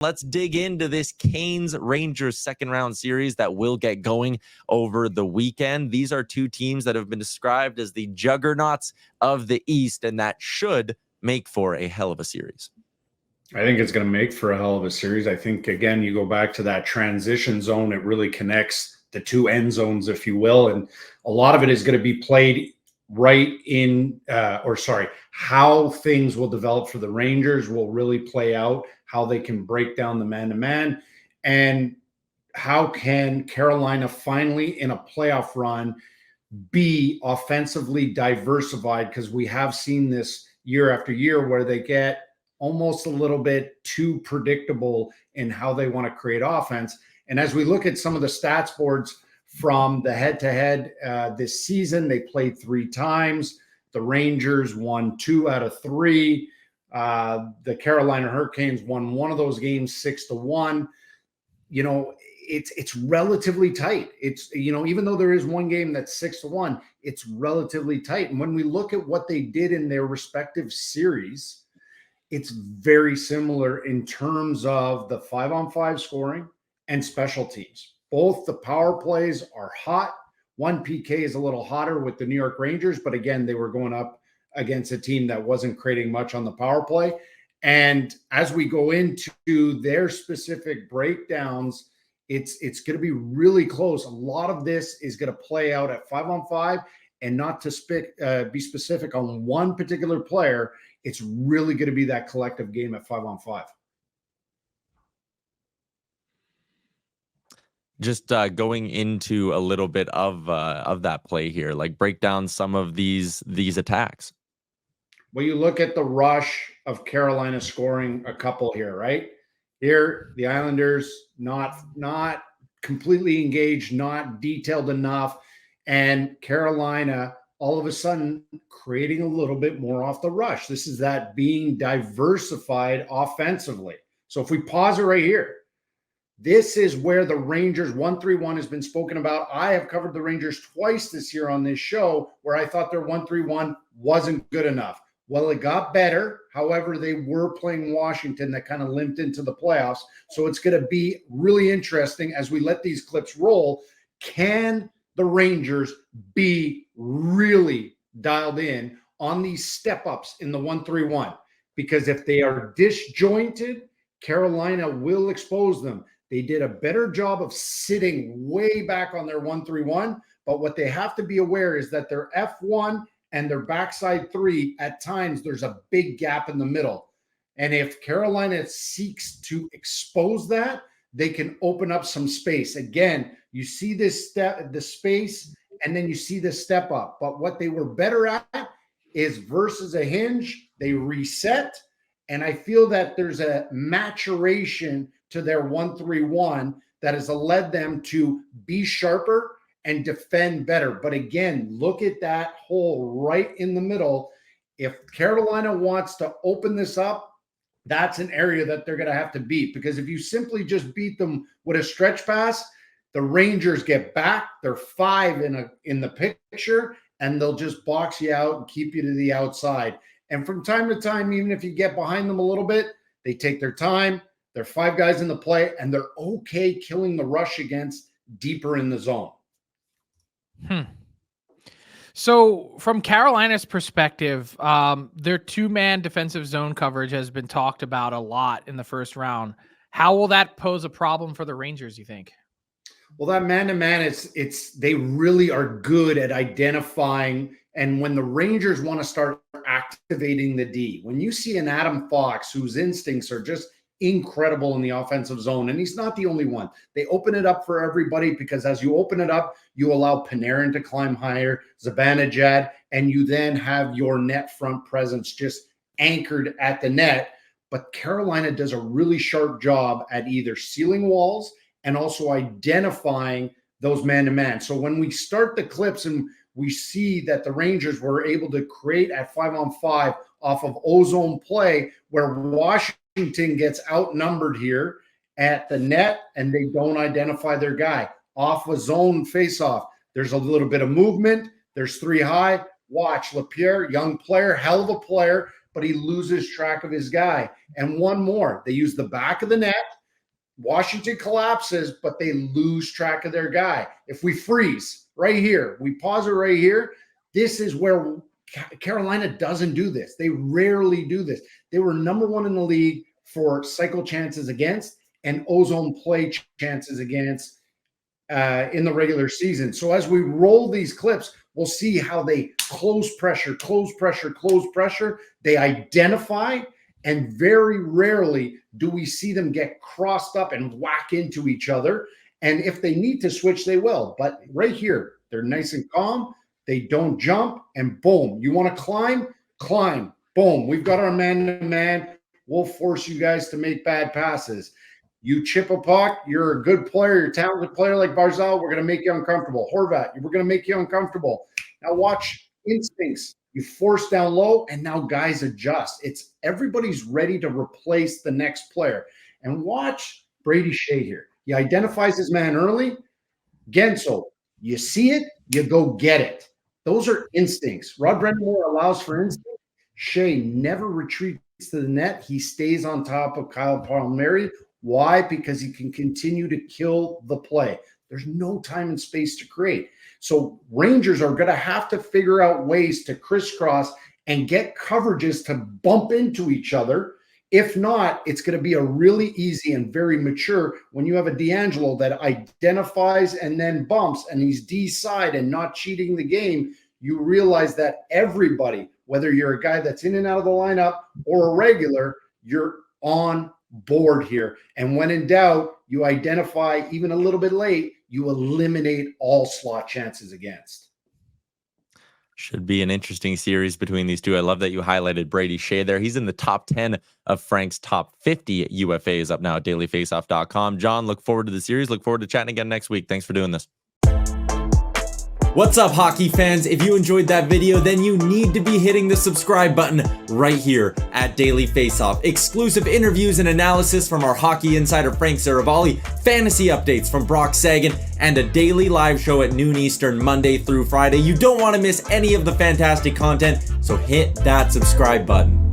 Let's dig into this Canes-Rangers second-round series that will get going over the weekend. These are two teams that have been described as the juggernauts of the East, and that should make for a hell of a series. I think it's going to make for a hell of a series. I think, again, you go back to that transition zone. It really connects the two end zones, if you will, and a lot of it is going to be played right in how things will develop for the Rangers will really play out, how they can break down the man-to-man, and how can Carolina finally in a playoff run be offensively diversified, because we have seen this year after year where they get almost a little bit too predictable in how they want to create offense. And as we look at some of the stats boards from the head-to-head this season, they played 3 times. The Rangers won 2 out of 3. The Carolina Hurricanes won one of those games 6-1. You know, it's relatively tight. It's, you know, even though there is one game that's 6-1, it's relatively tight. And when we look at what they did in their respective series, it's very similar in terms of the 5-on-5 scoring and special teams. Both the power plays are hot. One PK is a little hotter with the New York Rangers, but again, they were going up against a team that wasn't creating much on the power play. And as we go into their specific breakdowns, it's going to be really close. A lot of this is going to play out at 5-on-5, and not to be specific on one particular player. It's really going to be that collective game at 5-on-5. Just going into a little bit of that play here, like break down some of these attacks. Well, you look at the rush of Carolina scoring a couple here, right? Here, the Islanders not completely engaged, not detailed enough, and Carolina all of a sudden creating a little bit more off the rush. This is that being diversified offensively. So if we pause it right here, this is where the Rangers 1-3-1 has been spoken about. I have covered the Rangers twice this year on this show where I thought their 1-3-1 wasn't good enough. Well, it got better. However, they were playing Washington that kind of limped into the playoffs. So it's going to be really interesting as we let these clips roll. Can the Rangers be really dialed in on these step-ups in the 1-3-1? Because if they are disjointed, Carolina will expose them. They did a better job of sitting way back on their 1-3-1, but what they have to be aware is that their F1 and their backside 3, at times there's a big gap in the middle. And if Carolina seeks to expose that, they can open up some space. Again, you see the space, and then you see the step up. But what they were better at is versus a hinge, they reset. And I feel that there's a maturation to their 1-3-1 that has led them to be sharper and defend better. But again, look at that hole right in the middle. If Carolina wants to open this up, that's an area that they're going to have to beat, because if you simply just beat them with a stretch pass, the Rangers get back. They're 5 in the picture, and they'll just box you out and keep you to the outside. And from time to time, even if you get behind them a little bit, they take their time. They're 5 guys in the play, and they're okay killing the rush against deeper in the zone. So from Carolina's perspective, their 2-man defensive zone coverage has been talked about a lot in the first round. How will that pose a problem for the Rangers, you think? Well, that man-to-man, they really are good at identifying. And when the Rangers want to start activating the D, when you see an Adam Fox whose instincts are just incredible in the offensive zone, and he's not the only one. They open it up for everybody, because as you open it up, you allow Panarin to climb higher, Zibanejad, and you then have your net front presence just anchored at the net. But Carolina does a really sharp job at either sealing walls and also identifying those man-to-man. So when we start the clips and we see that the Rangers were able to create at 5-on-5 off of ozone play, where Washington gets outnumbered here at the net and they don't identify their guy. Off a zone faceoff, there's a little bit of movement. There's 3 high. Watch Lapierre, young player, hell of a player, but he loses track of his guy. And one more, they use the back of the net. Washington collapses, but they lose track of their guy. If we freeze right here, we pause it right here, this is where Carolina doesn't do this. They rarely do this. They were number one in the league for cycle chances against and ozone play chances against in the regular season. So as we roll these clips, we'll see how they close pressure. They identify, and very rarely do we see them get crossed up and whack into each other. And if they need to switch, they will. But right here, they're nice and calm. They don't jump, and boom. You want to climb? Climb. Boom. We've got our man-to-man. We'll force you guys to make bad passes. You chip a puck, you're a good player, you're a talented player like Barzal, we're going to make you uncomfortable. Horvat, we're going to make you uncomfortable. Now watch instincts. You force down low, and now guys adjust. It's everybody's ready to replace the next player. And watch Brady Shea here. He identifies his man early. Gensel, you see it, you go get it. Those are instincts. Rod Brind'Amour allows for instinct. Shea never retreats to the net. He stays on top of Kyle Palmieri. Why? Because he can continue to kill the play. There's no time and space to create. So Rangers are going to have to figure out ways to crisscross and get coverages to bump into each other. If not, it's going to be a really easy and very mature when you have a D'Angelo that identifies and then bumps, and he's D side and not cheating the game. You realize that everybody, whether you're a guy that's in and out of the lineup or a regular, you're on board here. And when in doubt, you identify even a little bit late, you eliminate all slot chances against. Should be an interesting series between these two. I love that you highlighted Brady Shea there. He's in the top 10 of Frank's top 50 UFAs up now at dailyfaceoff.com. John, look forward to the series. Look forward to chatting again next week. Thanks for doing this. What's up, hockey fans? If you enjoyed that video, then you need to be hitting the subscribe button right here at Daily Faceoff. Exclusive interviews and analysis from our hockey insider Frank Seravalli, fantasy updates from Brock Sagan, and a daily live show at noon Eastern, Monday through Friday. You don't want to miss any of the fantastic content, so hit that subscribe button.